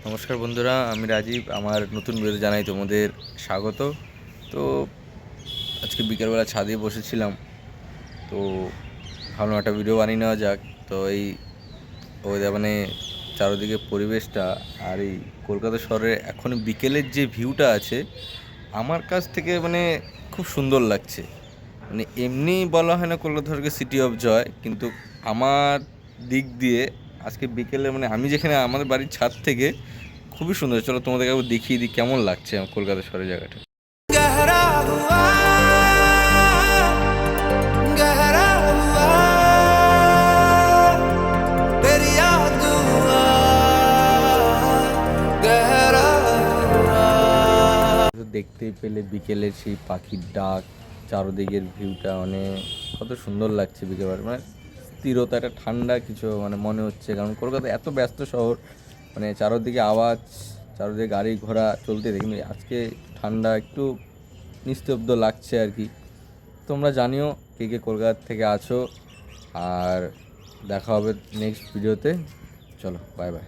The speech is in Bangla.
নমস্কার বন্ধুরা, আমি রাজীব। আমার নতুন ভিডিওতে জানাই তোমাদের স্বাগত। তো আজকে বিকেলবেলা ছাদে বসেছিলাম, তো ভাবলাম একটা ভিডিও বানিয়ে নেওয়া যাক। তো এই ওদের মানে চারদিকে পরিবেশটা আর এই কলকাতা শহরে এখন বিকেলের যে ভিউটা আছে, আমার কাছ থেকে মানে খুব সুন্দর লাগছে। মানে এমনি বলা হয় না কলকাতা শহরকে সিটি অফ জয়, কিন্তু আমার দিক দিয়ে আজকে বিকেলে মানে আমি যেখানে আমাদের বাড়ির ছাদ থেকে খুবই সুন্দর। চলো তোমাদেরকে একবার দেখিয়ে দিই কেমন লাগছে আমার কলকাতা শহরের জায়গাটা। गहरा हुआ गहरा हुआ तेरी याद हुआ गहरा हुआ। তো দেখতেই পেলে বিকেলের সেই পাখির ডাক, চারদিকের ভিউটা মানে কত সুন্দর লাগছে বিকেলবেলা। মানে স্থিরতা, একটা ঠান্ডা কিছু মানে মনে হচ্ছে, কারণ কলকাতা এত ব্যস্ত শহর, মানে চারদিকে আওয়াজ, চারদিকে গাড়ি ঘোড়া চলতে থাকে, কিন্তু আজকে ঠান্ডা, একটু নিস্তব্ধ লাগছে আর কি। তোমরা জানিও কে কে কলকাতা থেকে আছো, আর দেখা হবে নেক্সট ভিডিওতে। চলো, বাই বাই।